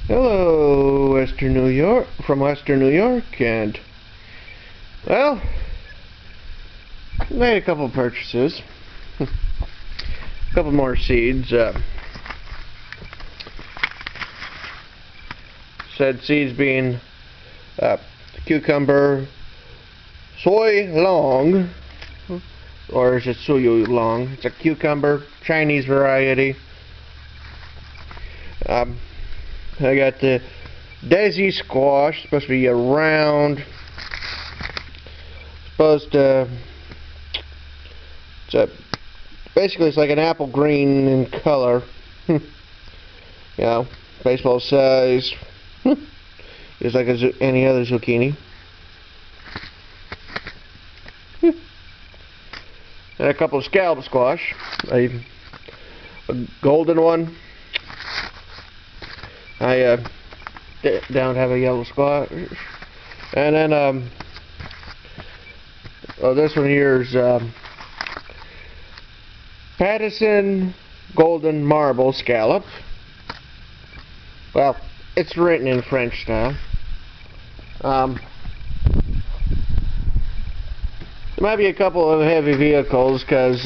Hello, Western New York, from Western New York, and, well, made a couple purchases. A couple more seeds. Said seeds being cucumber, soy long, or is it soy long? It's a cucumber, Chinese variety. I got the Daisy squash, supposed to be a round, basically it's like an apple green in color. You know, baseball size. It's like any other zucchini. And a couple of scallop squash, a golden one. I don't have a yellow squash, and then this one here is Pattison golden marble scallop. Well, it's written in French style. There might be a couple of heavy vehicles because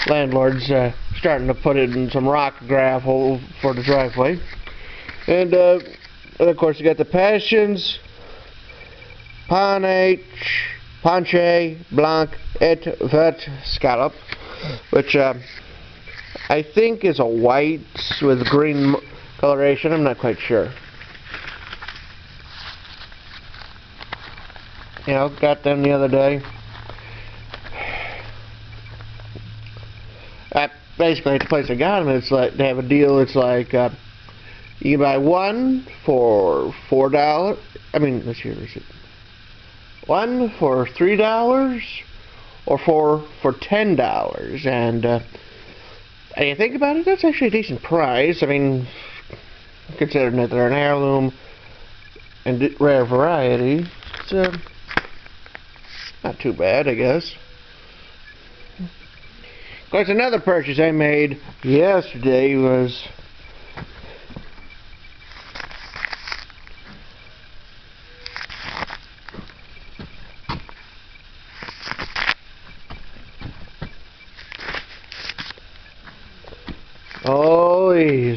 landlord's starting to put it in some rock gravel for the driveway. And of course you got the Passions, Panche Blanc et Vert scallop, which I think is a white with green coloration. I'm not quite sure. You know, got them the other day. Basically, at the place I got them, it's like they have a deal. It's like you can buy one for $4. I mean, let's see, is it one for $3 or four for $10? And you think about it, that's actually a decent price. I mean, considering that they're an heirloom and rare variety, it's not too bad, I guess. Of course, another purchase I made yesterday was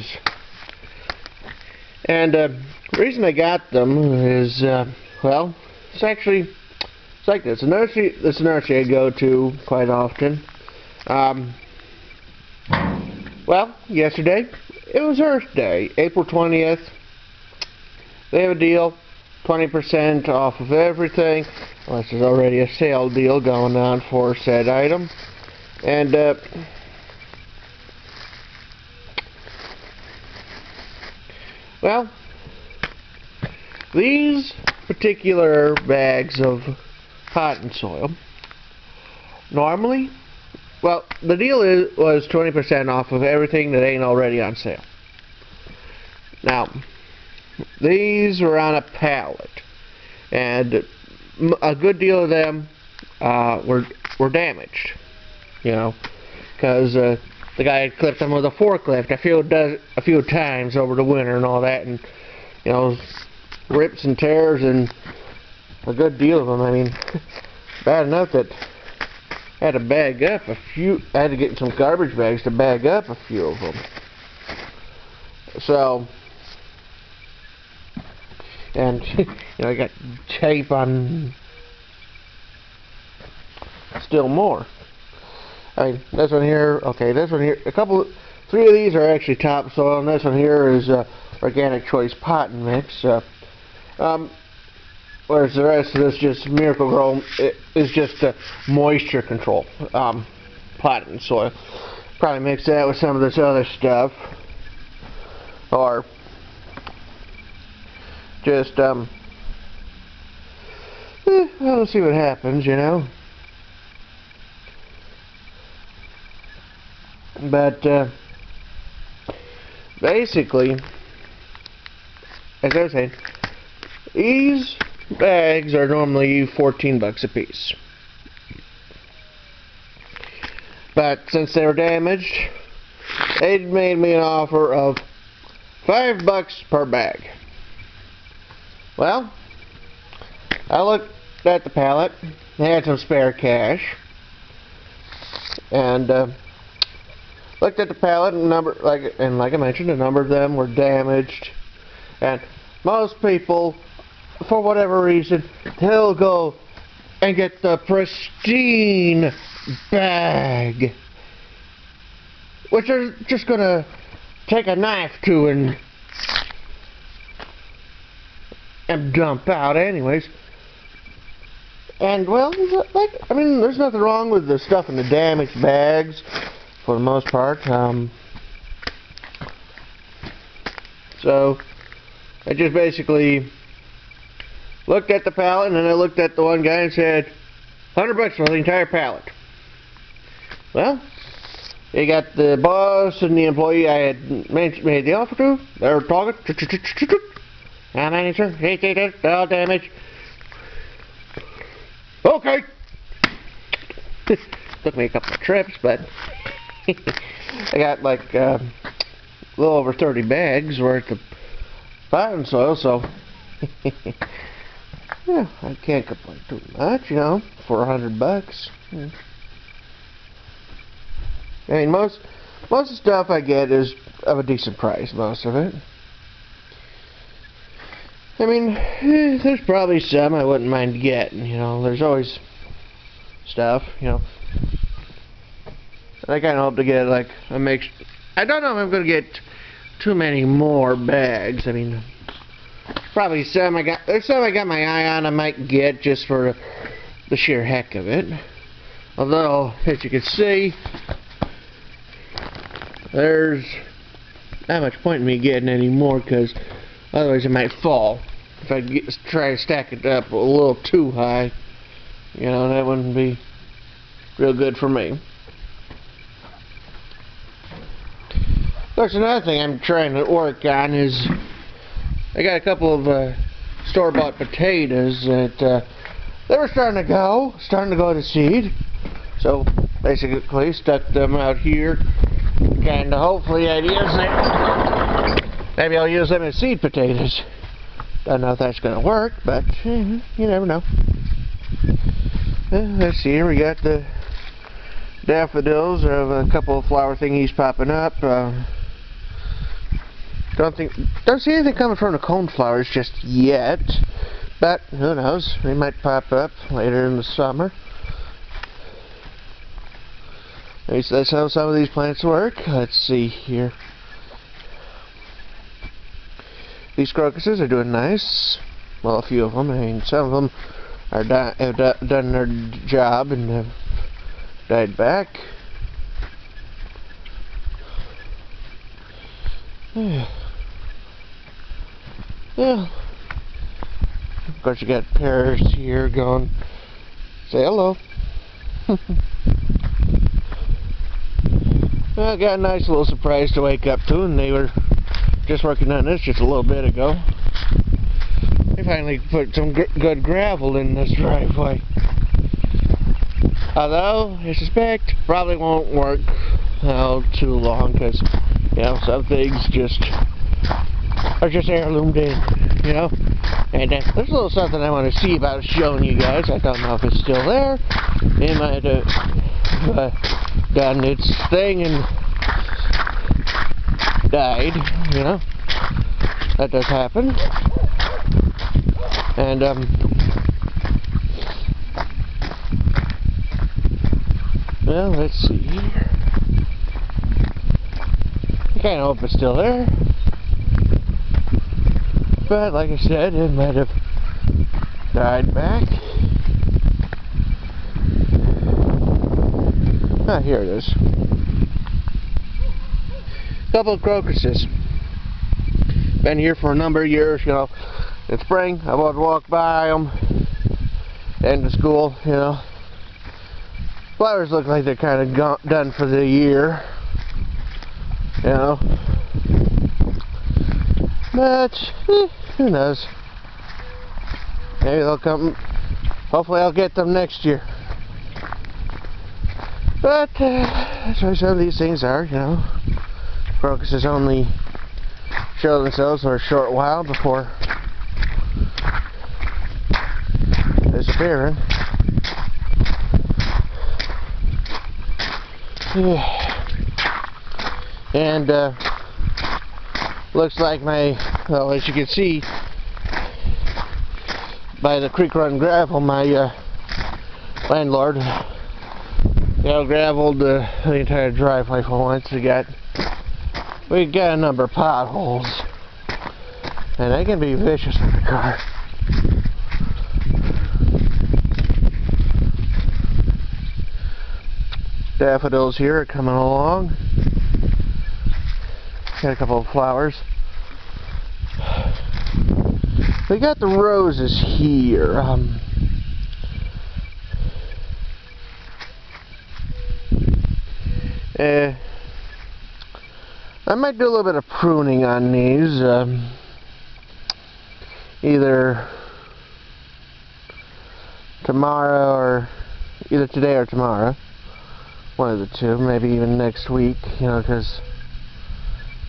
these. And the reason I got them is, well, it's like this. This nursery I go to quite often. Well, yesterday, it was Earth Day, April 20th. They have a deal, 20% off of everything, unless there's already a sale deal going on for said item. And, well, these particular bags of potting soil, normally, well, the deal was 20% off of everything that ain't already on sale. Now, these were on a pallet, and a good deal of them were damaged, you know, because the guy had clipped them with a forklift a few times over the winter and all that, and you know, rips and tears and a good deal of them. I mean, bad enough that I had to bag up a few. I had to get some garbage bags to bag up a few of them. So, and you know, I got tape on still more. I mean, this one here, okay, this one here, three of these are actually topsoil, and this one here is Organic Choice Potting Mix. Whereas the rest of this just Miracle-Gro is just moisture control potting soil. Probably mix that with some of this other stuff, or just we'll see what happens, you know. But basically, as I was saying, these bags are normally $14 a piece. But since they were damaged, they made me an offer of $5 per bag. Well, I looked at the pallet. They had some spare cash, and looked at the pallet, and like I mentioned, a number of them were damaged, and most people, for whatever reason, they'll go and get the pristine bag, which they're just gonna take a knife to and dump out anyways. And well, I mean, there's nothing wrong with the stuff in the damaged bags for the most part. So I just basically looked at the pallet, and then I looked at the one guy and said, $100 for the entire pallet. Well, you got the boss and the employee I had made the offer to. They were talking. How many, sir? 8, all damaged. Okay. Took me a couple of trips, but I got like a little over 30 bags worth of potting soil, so yeah, I can't complain too much, you know, for $100. Yeah. I mean, most of the stuff I get is of a decent price, most of it. I mean, there's probably some I wouldn't mind getting, you know. There's always stuff, you know. I kind of hope to get like a mix. I don't know if I'm going to get too many more bags. I mean, probably some I got. There's some I got my eye on I might get just for the sheer heck of it. Although, as you can see, there's not much point in me getting any more, because otherwise it might fall. If I try to stack it up a little too high, you know, that wouldn't be real good for me. Of course, another thing I'm trying to work on is I got a couple of store-bought potatoes that they were starting to go to seed. So basically stuck them out here. Kind of hopefully I'd use them. Maybe I'll use them as seed potatoes. Don't know if that's going to work, but you never know. Let's see, here we got the daffodils of a couple of flower thingies popping up. Don't see anything coming from the coneflowers just yet, but who knows, they might pop up later in the summer. At least that's how some of these plants work. Let's see here. These crocuses are doing nice. Well, a few of them. I mean, some of them are have done their job and have died back. Yeah. Of course, you got pears here going. Say hello. Well, I got a nice little surprise to wake up to, and they were just working on this just a little bit ago. They finally put some good gravel in this driveway. Although, I suspect, probably won't work too long, because, you know, some things are just heirloomed in, you know. And there's a little something I want to see about showing you guys. I don't know if it's still there. It might have done its thing and died, you know. That does happen. And well, let's see here. I kind of hope it's still there, but like I said, it might have died back. Ah, here it is. Couple of crocuses. Been here for a number of years, you know. In spring, I would walk by them. End of school, you know. Flowers look like they're kind of done for the year, you know. But who knows? Maybe they'll come. Hopefully, I'll get them next year. But that's why some of these things are, you know. Crocuses only show themselves for a short while before disappearing. And looks like well, as you can see by the creek run gravel, my landlord graveled the entire driveway for once. We got a number of potholes, and they can be vicious in the car. Daffodils here are coming along. Got a couple of flowers. We got the roses here. I might do a little bit of pruning on these, either tomorrow or either today or tomorrow. One of the two, maybe even next week, you know, because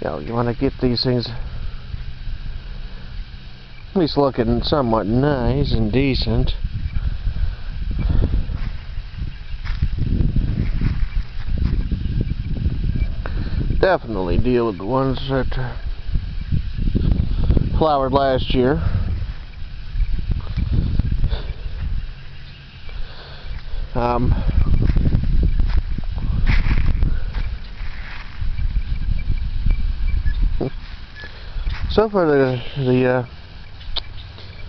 you want to get these things at least looking somewhat nice and decent. Definitely deal with the ones that flowered last year. So far, the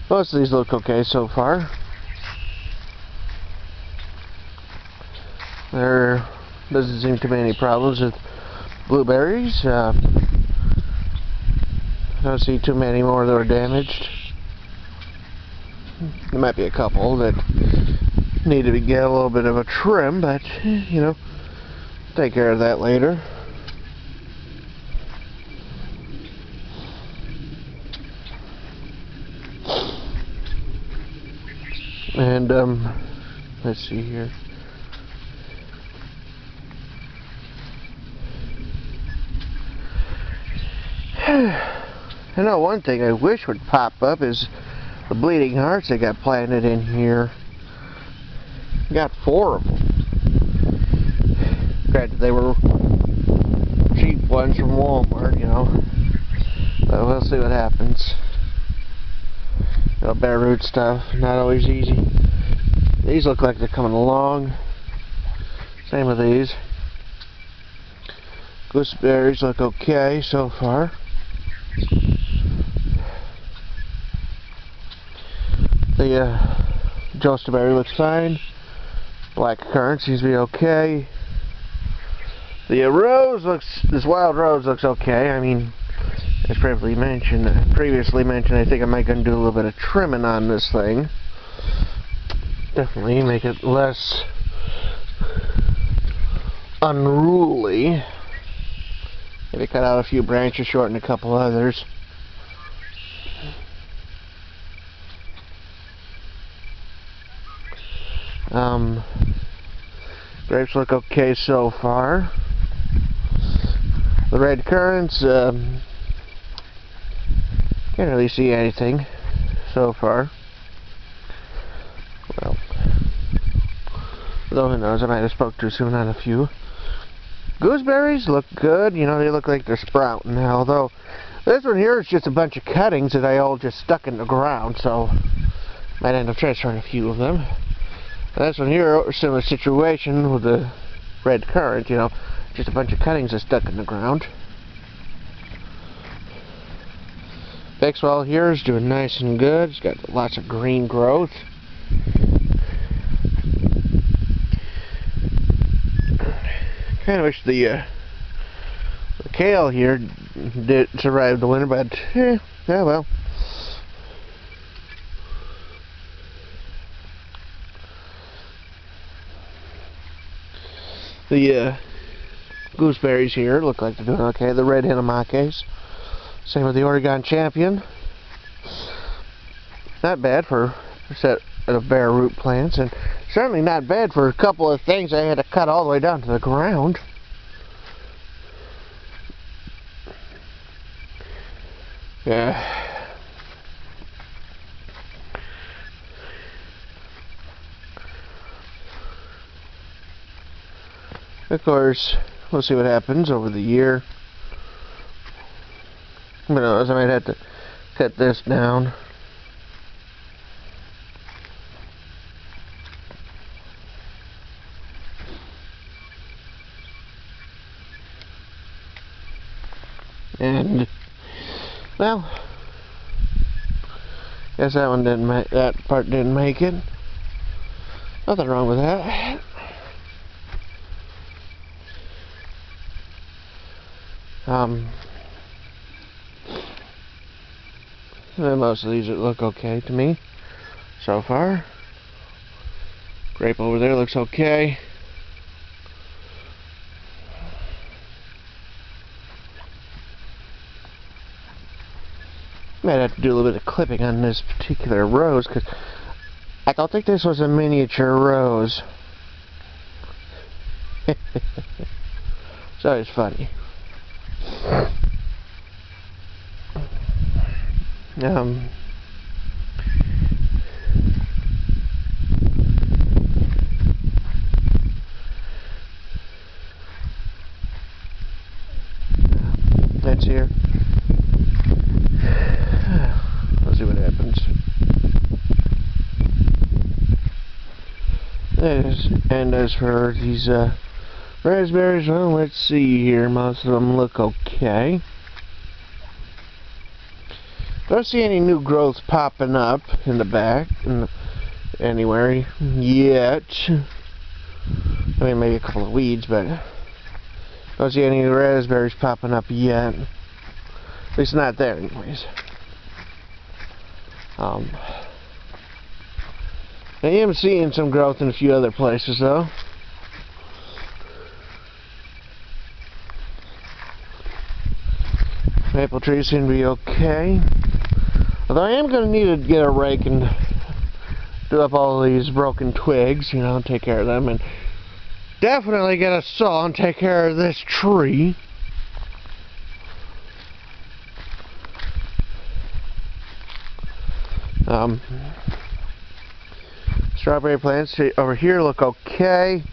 most of these look okay so far. There doesn't seem to be any problems with blueberries. I don't see too many more that are damaged. There might be a couple that need to get a little bit of a trim, but you know, take care of that later. And let's see here. I know one thing I wish would pop up is the bleeding hearts that got planted in here. Got 4 of them. Granted, they were cheap ones from Walmart, you know. But we'll see what happens. You know, bare root stuff, not always easy. These look like they're coming along. Same with these. Gooseberries look okay so far. The Jostaberry looks fine. Black currant seems to be okay. The rose looks, this wild rose looks okay. I mean, as previously mentioned, I think I might gonna do a little bit of trimming on this thing. Definitely make it less unruly. Maybe cut out a few branches, shorten a couple others. Grapes look okay so far. The red currants, can't really see anything so far. Well, though who knows, I might have spoke too soon on a few. Gooseberries look good, you know, they look like they're sprouting now, although this one here is just a bunch of cuttings that I all just stuck in the ground, so might end up transferring a few of them. This one here, similar situation with the red currant, you know, just a bunch of cuttings that stuck in the ground. Bexwell here is doing nice and good. It's got lots of green growth. Kind of wish the kale here did survive the winter, but yeah, well. The gooseberries here look like they're doing okay. The red Hinomakes. Same with the Oregon Champion. Not bad for a set of bare root plants, and certainly not bad for a couple of things I had to cut all the way down to the ground. Yeah. Of course, we'll see what happens over the year. Who knows, I might have to cut this down. And, well, guess that one didn't make, that part didn't make it. Nothing wrong with that. Most of these look okay to me so far. Grape over there looks okay. Might have to do a little bit of clipping on this particular rose because I don't think this was a miniature rose. It's always funny. That's here. Let's see what happens. And as for these raspberries, well, let's see here. Most of them look okay. Don't see any new growth popping up in the back anywhere yet. I mean, maybe a couple of weeds, but don't see any raspberries popping up yet. At least not there, anyways. I am seeing some growth in a few other places, though. Maple trees seem to be okay. Although I am going to need to get a rake and do up all these broken twigs, you know, and take care of them. And definitely get a saw and take care of this tree. Strawberry plants over here look okay.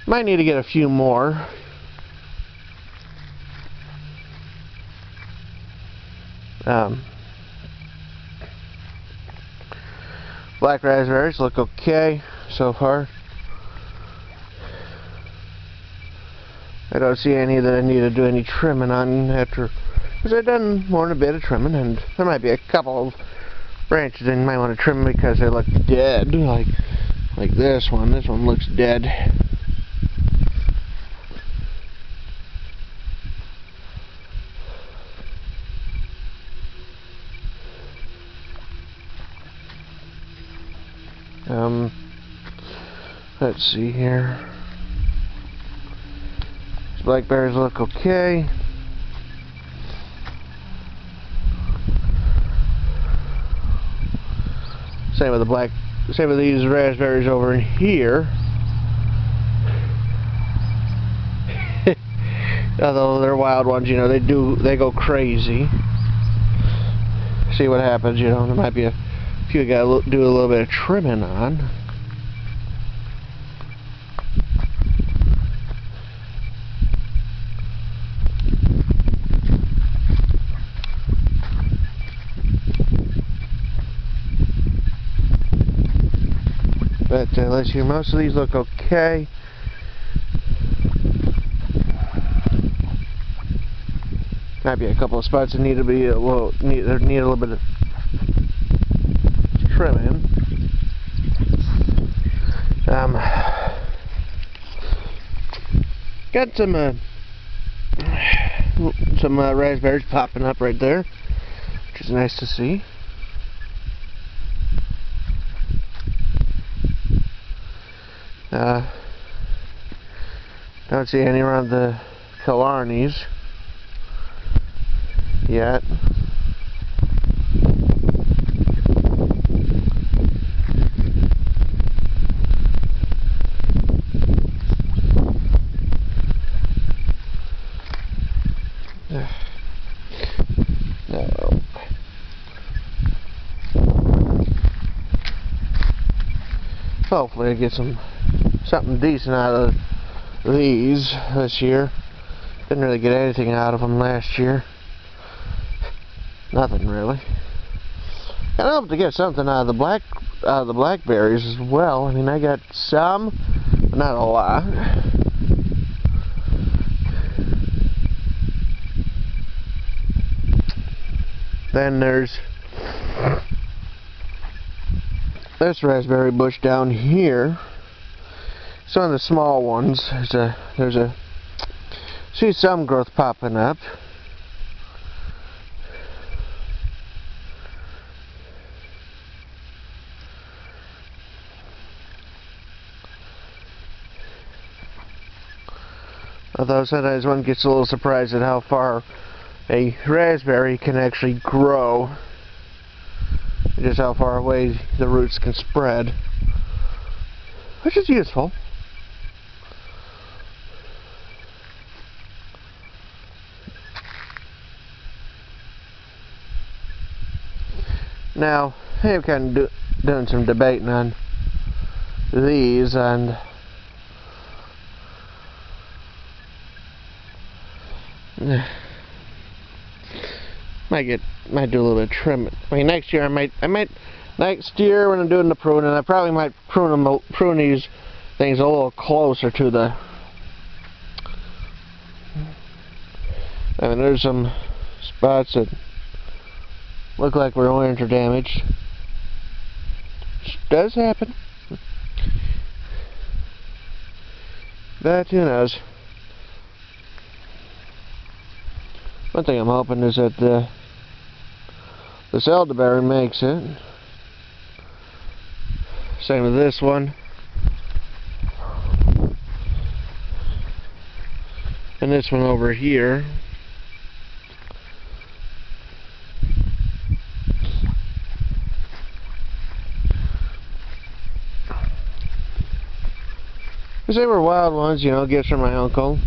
Might need to get a few more. Black raspberries look okay so far. I don't see any that I need to do any trimming on after, because I've done more than a bit of trimming, and there might be a couple of branches that you might want to trim because they look dead, like this one. This one looks dead. Let's see here. These blackberries look okay. Same with these raspberries over in here. Although they're wild ones, you know, they go crazy. See what happens, you know. There might be a few you gotta do a little bit of trimming on. But let's see, most of these look okay. Might be a couple of spots that need to be need a little bit of trimming. Got some raspberries popping up right there, which is nice to see. Don't see any around the Killarneys yet. hopefully I get something decent out of these this year. Didn't really get anything out of them last year. Nothing really. And I hope to get something out of the blackberries as well. I mean, I got some, but not a lot. Then there's this raspberry bush down here. Some of the small ones. See some growth popping up. Although sometimes one gets a little surprised at how far a raspberry can actually grow. Just how far away the roots can spread. Which is useful. Now, I'm kind of doing some debating on these, and might do a little bit of trimming. I mean, next year next year when I'm doing the pruning, I probably might prune these things a little closer to the. I mean, there's some spots that look like we're winter damaged. Which does happen. But who knows? One thing I'm hoping is that this elderberry makes it. Same with this one. And this one over here. Because they were wild ones, you know, gifts from my uncle.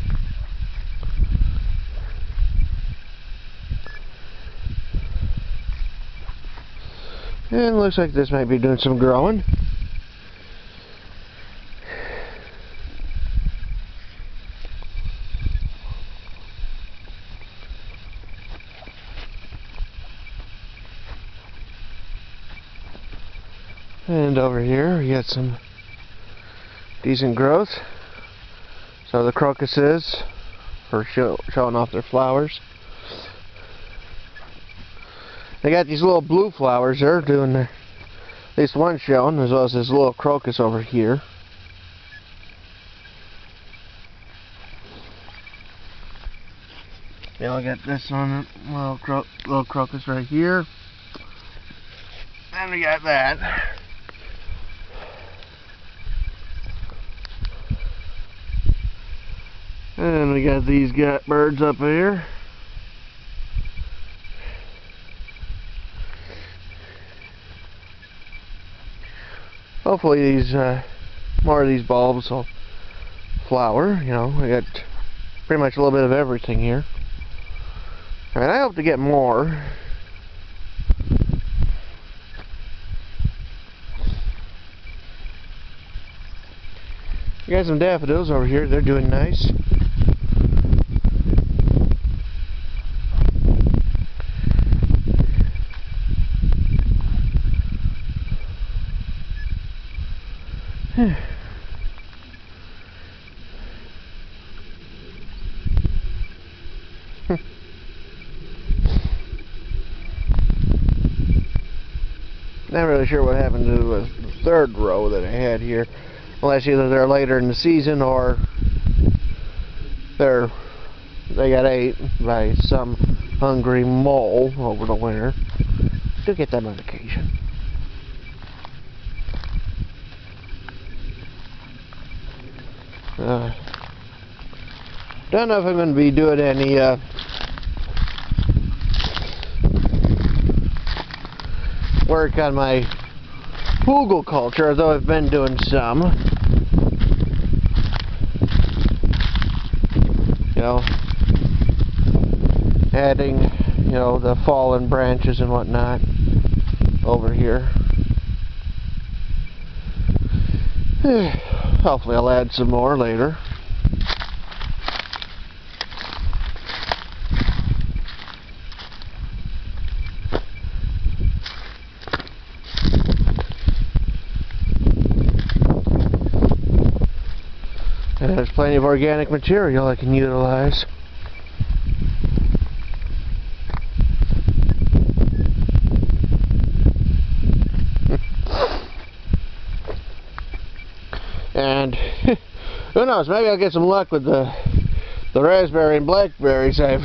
And looks like this might be doing some growing. And over here we got some decent growth. So the crocuses are showing off their flowers. They got these little blue flowers there doing at least one showing, as well as this little crocus over here. Yeah, I got this one, little crocus right here. And we got that. And we got these birds up here. Hopefully these more of these bulbs will flower. You know, I got pretty much a little bit of everything here. I mean, I hope to get more. We got some daffodils over here. They're doing nice. Not really sure what happened to the third row that I had here, unless either they're later in the season or they got ate by some hungry mole over the winter. Do get them on occasion. Don't know if I'm going to be doing any work on my hugelkultur, although I've been doing some. You know, adding, you know, the fallen branches and whatnot over here. Hopefully I'll add some more later. And there's plenty of organic material I can utilize. And who knows, maybe I'll get some luck with the raspberry and blackberries I've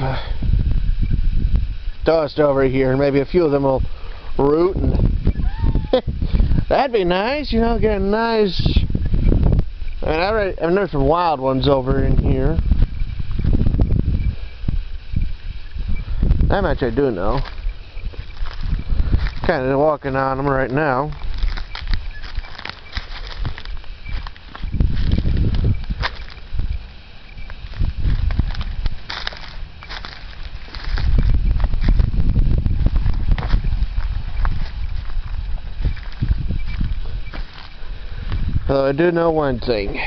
tossed over here, and maybe a few of them will root, and that'd be nice, you know, get a nice. I mean, there's some wild ones over in here. That much I do know. Kind of walking on them right now. Although I do know one thing.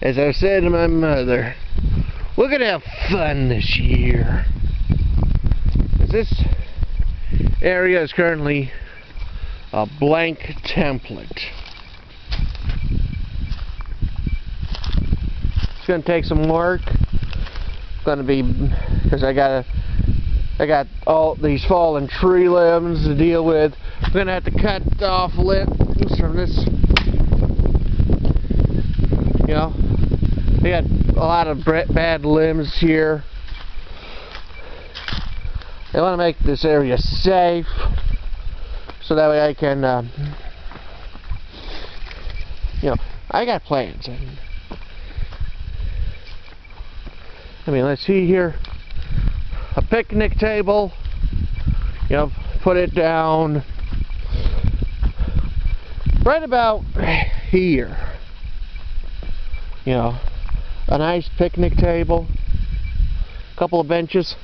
As I said to my mother, we're gonna have fun this year. This area is currently a blank template. It's gonna take some work. It's gonna be, because I got all these fallen tree limbs to deal with. I'm gonna have to cut off limbs from this. You know, I got a lot of bad limbs here. I want to make this area safe, so that way I can, you know, I got plans. I mean, let's see here. A picnic table, you know, put it down right about here. You know, a nice picnic table, a couple of benches.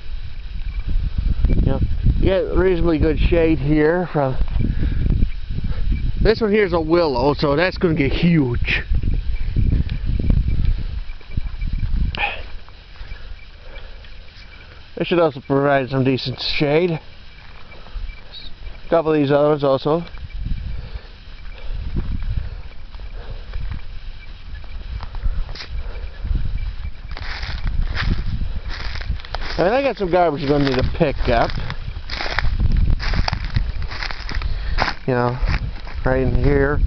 You know, you get reasonably good shade here from. This one here is a willow, so that's going to get huge. This should also provide some decent shade. A couple of these other ones also. I mean, I got some garbage I'm going to need to pick up. You know, right in here.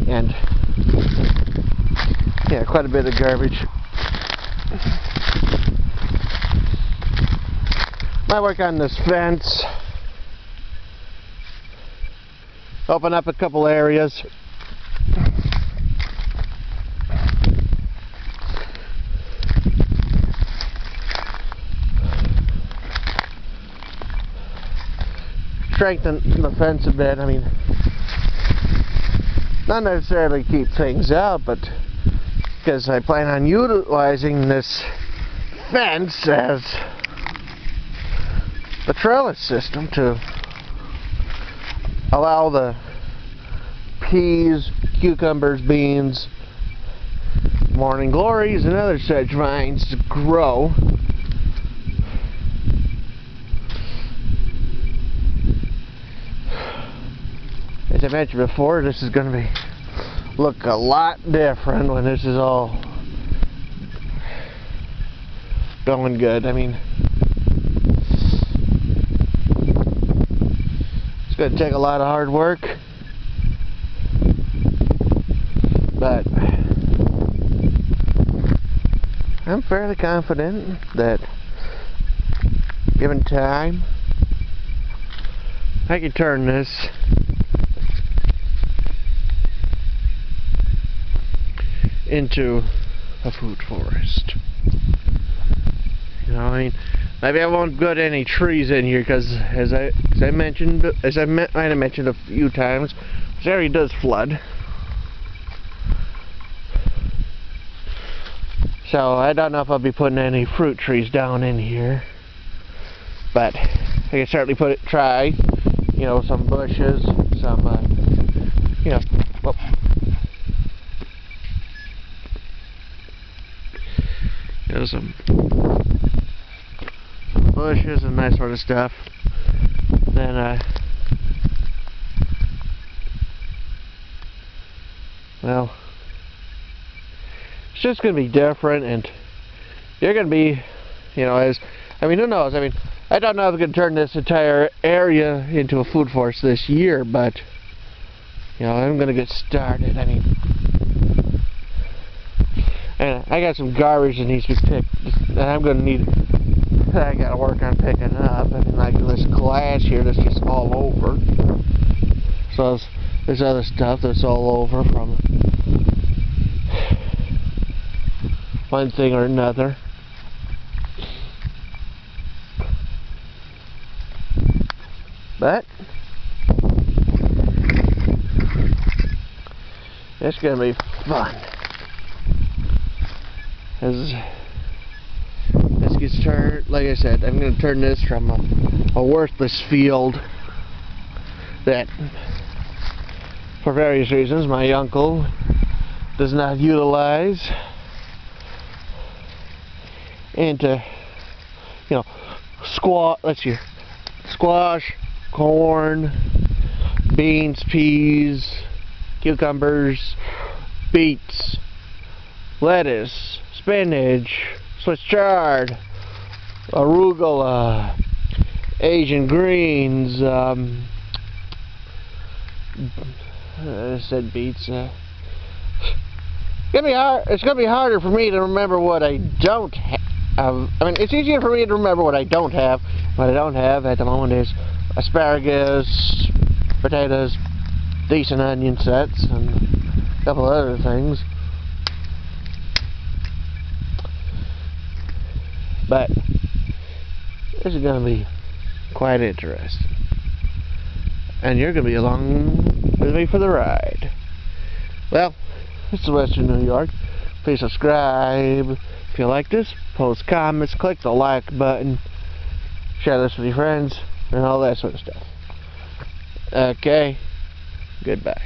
And yeah, quite a bit of garbage. Might work on this fence. Open up a couple areas. Strengthen the fence a bit. I mean, not necessarily keep things out, but because I plan on utilizing this fence as the trellis system to allow the peas, cucumbers, beans, morning glories, and other such vines to grow. As I mentioned before, this is going to look a lot different when this is all going good. I mean, it's going to take a lot of hard work, but I'm fairly confident that given time, I can turn this into a food forest. You know, I mean, maybe I won't put any trees in here because, as I might have mentioned a few times, this area does flood. So I don't know if I'll be putting any fruit trees down in here, but I can certainly try, you know, some bushes, some, you know, well, you know, some bushes and that sort of stuff. Then, well, it's just going to be different, and you're going to be, you know, I mean, who knows? I mean, I don't know if we can turn this entire area into a food forest this year, but, you know, I'm going to get started. I mean, and I got some garbage that needs to be picked, and I'm going to need, I got to work on picking up. I mean, like this glass here that's just all over. So there's other stuff that's all over from one thing or another. But it's gonna be fun. As this gets turned, like I said, I'm gonna turn this from a worthless field that, for various reasons, my uncle does not utilize, into, you know, squash, corn, beans, peas, cucumbers, beets, lettuce, spinach, Swiss chard, arugula, Asian greens, I said beets. It's gonna be harder for me to remember what I don't have. I mean, it's easier for me to remember what I don't have. What I don't have at the moment is asparagus, potatoes, decent onion sets, and a couple of other things. But this is going to be quite interesting, and you're going to be along with me for the ride. Well, it's the Western New York. Please subscribe if you like this. Post comments, click the like button, share this with your friends, and all that sort of stuff. Okay, goodbye.